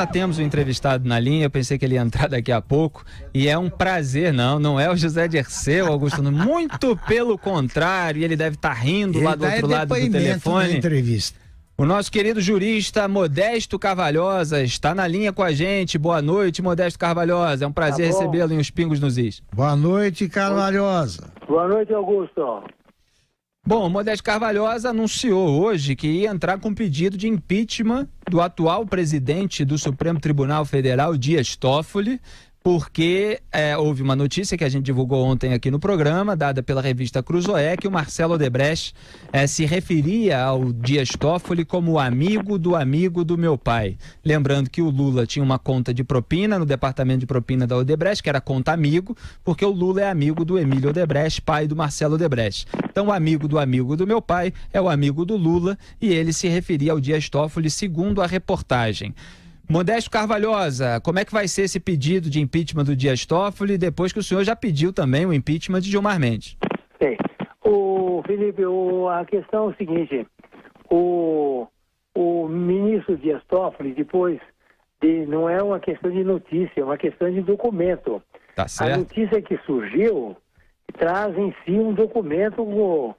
Já temos o entrevistado na linha, eu pensei que ele ia entrar daqui a pouco, e é um prazer, não é o José Dirceu, Augusto, muito pelo contrário, ele deve estar rindo lá do outro lado do telefone. Entrevista. O nosso querido jurista Modesto Carvalhosa está na linha com a gente. Boa noite, Modesto Carvalhosa, é um prazer recebê-lo em Os Pingos nos Is. Boa noite, Carvalhosa. Boa noite, Augusto. Bom, Modesto Carvalhosa anunciou hoje que ia entrar com pedido de impeachment do atual presidente do Supremo Tribunal Federal, Dias Toffoli, porque houve uma notícia que a gente divulgou ontem aqui no programa, dada pela revista Cruzoé, que o Marcelo Odebrecht se referia ao Dias Toffoli como amigo do meu pai. Lembrando que o Lula tinha uma conta de propina no departamento de propina da Odebrecht, que era conta amigo, porque o Lula é amigo do Emílio Odebrecht, pai do Marcelo Odebrecht. Então o amigo do meu pai é o amigo do Lula, e ele se referia ao Dias Toffoli, segundo a reportagem. Modesto Carvalhosa, como é que vai ser esse pedido de impeachment do Dias Toffoli, depois que o senhor já pediu também o impeachment de Gilmar Mendes? Sim. Felipe, a questão é o seguinte, o ministro Dias Toffoli, depois, não é uma questão de notícia, é uma questão de documento. Tá certo. A notícia que surgiu traz em si um documento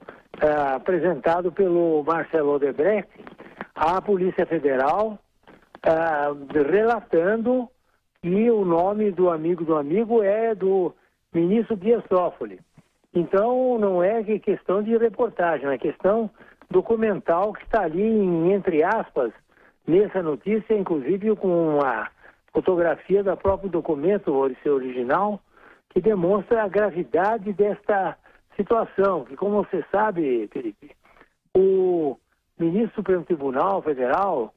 apresentado pelo Marcelo Odebrecht à Polícia Federal, relatando que o nome do amigo é do ministro Dias Toffoli. Então, não é questão de reportagem, é questão documental que está ali, entre aspas, nessa notícia, inclusive com a fotografia do próprio documento original, que demonstra a gravidade desta situação, que, como você sabe, Felipe, o ministro do Supremo Tribunal Federal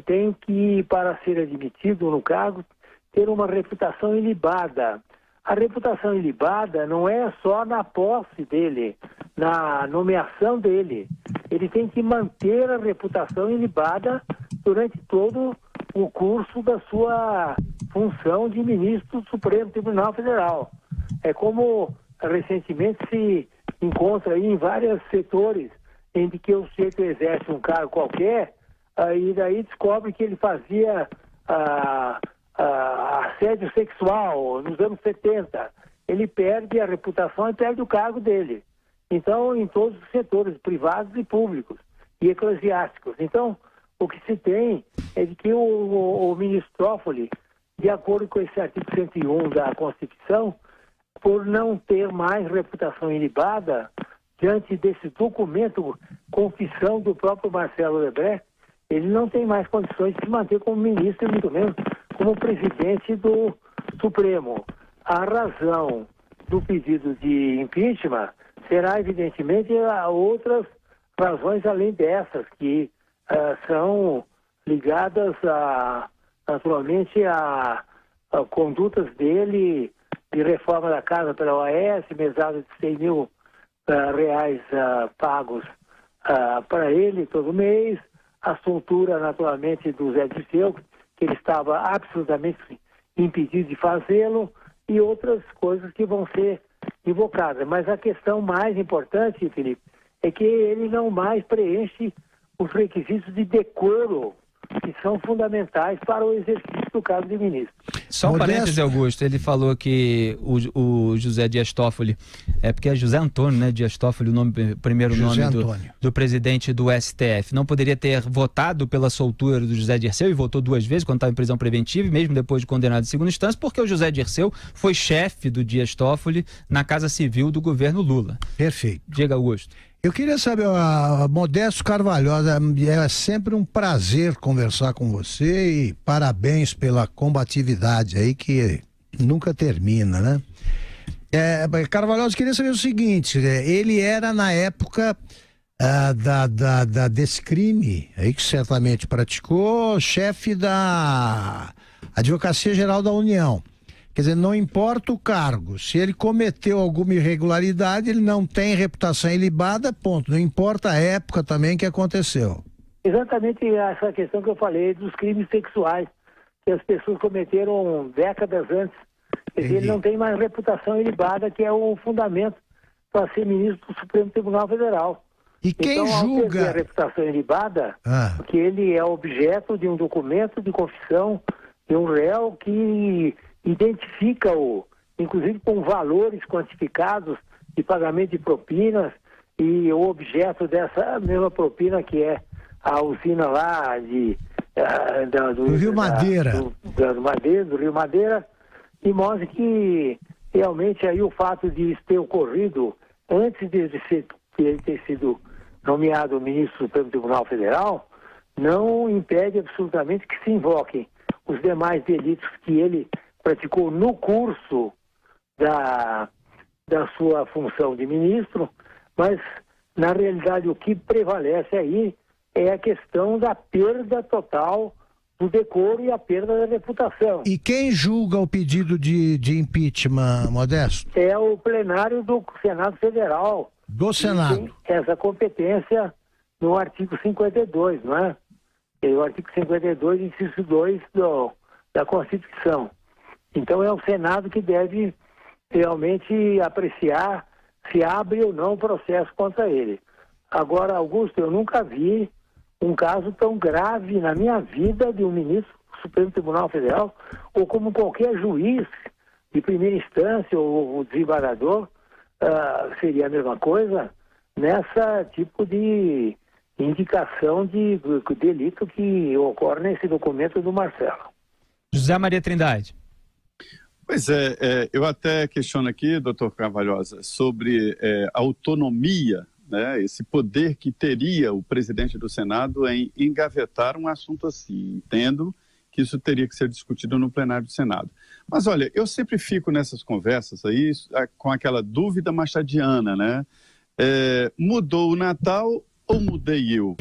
tem que, para ser admitido no cargo, ter uma reputação ilibada. A reputação ilibada não é só na posse dele, na nomeação dele. Ele tem que manter a reputação ilibada durante todo o curso da sua função de ministro do Supremo Tribunal Federal. É como recentemente se encontra aí em vários setores em que o sujeito exerce um cargo qualquer, e daí descobre que ele fazia assédio sexual nos anos 70. Ele perde a reputação e perde o cargo dele. Então, em todos os setores, privados e públicos, e eclesiásticos. Então, o que se tem é de que o ministro Toffoli, de acordo com esse artigo 101 da Constituição, por não ter mais reputação ilibada, diante desse documento, confissão do próprio Marcelo Odebrecht, ele não tem mais condições de se manter como ministro, e muito menos como presidente do Supremo. A razão do pedido de impeachment será, evidentemente, outras razões além dessas, que são ligadas, naturalmente, a condutas dele de reforma da casa pela OAS, mesada de 100 mil reais pagos para ele todo mês, a soltura, naturalmente, do Zé Dirceu, que ele estava absolutamente impedido de fazê-lo, e outras coisas que vão ser invocadas. Mas a questão mais importante, Felipe, é que ele não mais preenche os requisitos de decoro que são fundamentais para o exercício do cargo de ministro. Só um parêntese, Augusto, ele falou que o José Dias Toffoli, porque é José Antônio, né, Dias Toffoli, o primeiro nome do presidente do STF, não poderia ter votado pela soltura do José Dirceu, e votou 2 vezes quando estava em prisão preventiva, e mesmo depois de condenado em segunda instância, porque o José Dirceu foi chefe do Dias Toffoli na Casa Civil do governo Lula. Perfeito. Diga, Augusto. Eu queria saber, Modesto Carvalhosa, é sempre um prazer conversar com você, e parabéns pela combatividade aí que nunca termina, né? Carvalhosa, queria saber o seguinte, ele era na época desse crime aí que certamente praticou, chefe da Advocacia Geral da União. Quer dizer, não importa o cargo, se ele cometeu alguma irregularidade, ele não tem reputação ilibada, ponto. Não importa a época também que aconteceu. Exatamente essa questão que eu falei dos crimes sexuais que as pessoas cometeram décadas antes. Quer dizer, ele não tem mais reputação ilibada, que é o fundamento para ser ministro do Supremo Tribunal Federal. E quem então, julga? Ao ter a reputação ilibada, porque ele é objeto de um documento de confissão de um réu que identifica-o, inclusive com valores quantificados de pagamento de propinas, e o objeto dessa mesma propina, que é a usina lá do Rio Madeira. Do Rio Madeira, e mostra que realmente aí o fato de isso ter ocorrido antes de ele ter sido nomeado ministro do Supremo Tribunal Federal, não impede absolutamente que se invoquem os demais delitos que ele praticou no curso da sua função de ministro, mas na realidade o que prevalece aí é a questão da perda total do decoro e a perda da reputação. E quem julga o pedido de impeachment, Modesto? É o plenário do Senado Federal. Do Senado. Tem essa competência no artigo 52, não é? O artigo 52, inciso 2 da Constituição. Então é o Senado que deve realmente apreciar se abre ou não o processo contra ele. Agora, Augusto, eu nunca vi um caso tão grave na minha vida de um ministro do Supremo Tribunal Federal, ou como qualquer juiz de primeira instância ou o desembargador, seria a mesma coisa, nessa tipo de indicação de delito que ocorre nesse documento do Marcelo. José Maria Trindade. Pois é, eu até questiono aqui, doutor Carvalhosa, sobre a autonomia, né, esse poder que teria o presidente do Senado em engavetar um assunto assim. Entendo que isso teria que ser discutido no plenário do Senado. Mas olha, eu sempre fico nessas conversas aí com aquela dúvida machadiana, né? Mudou o Natal ou mudei eu?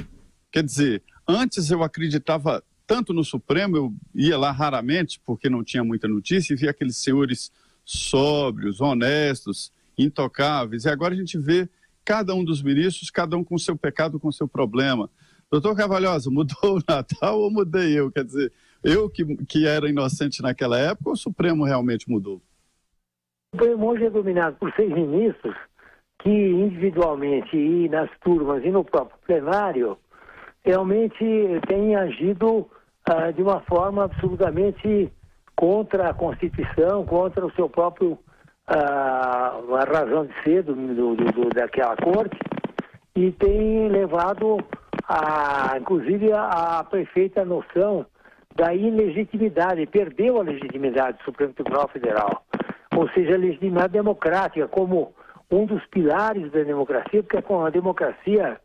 Quer dizer, antes eu acreditava tanto no Supremo, eu ia lá raramente, porque não tinha muita notícia, e via aqueles senhores sóbrios, honestos, intocáveis, e agora a gente vê cada um dos ministros, cada um com seu pecado, com seu problema. Doutor Carvalhosa, mudou o Natal ou mudei eu? Quer dizer, eu que era inocente naquela época, ou o Supremo realmente mudou? O Supremo hoje é dominado por 6 ministros que individualmente e nas turmas e no próprio plenário realmente têm agido de uma forma absolutamente contra a Constituição, contra o seu próprio a razão de ser daquela corte, e tem levado inclusive a perfeita noção da ilegitimidade, perdeu a legitimidade do Supremo Tribunal Federal, ou seja, a legitimidade democrática como um dos pilares da democracia, porque com a democracia,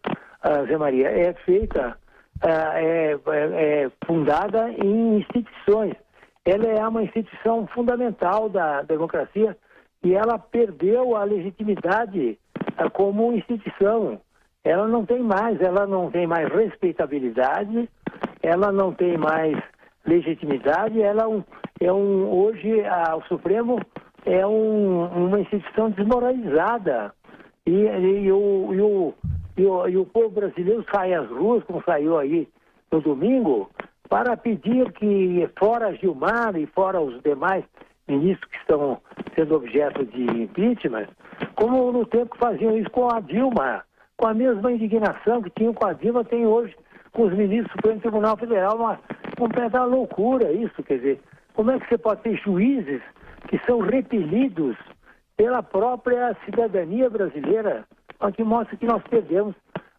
Zé Maria, é feita, é fundada em instituições. Ela é uma instituição fundamental da democracia e ela perdeu a legitimidade como instituição. Ela não tem mais respeitabilidade, ela não tem mais legitimidade, ela hoje o Supremo é uma instituição desmoralizada e o povo brasileiro sai às ruas, como saiu aí no domingo, para pedir que, fora Gilmar e fora os demais ministros que estão sendo objeto de impeachment, como no tempo que faziam isso com a Dilma, com a mesma indignação que tinham com a Dilma, tem hoje com os ministros do Supremo Tribunal Federal, uma completa loucura isso, quer dizer, como é que você pode ter juízes que são repelidos pela própria cidadania brasileira, o que mostra que nós perdemos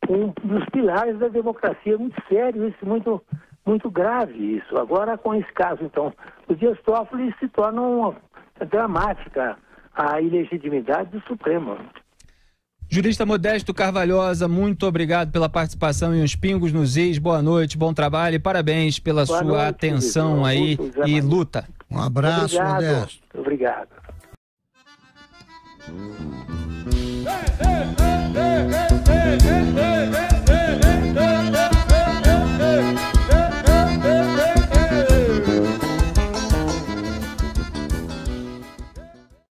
um dos pilares da democracia. Muito sério isso, muito grave isso. Agora, com esse caso, então, o Dias Toffoli se torna dramática a ilegitimidade do Supremo. Jurista Modesto Carvalhosa, muito obrigado pela participação em Os Pingos nos Is. Boa noite, bom trabalho e parabéns pela sua atenção aí e luta. Um abraço, Modesto. Obrigado.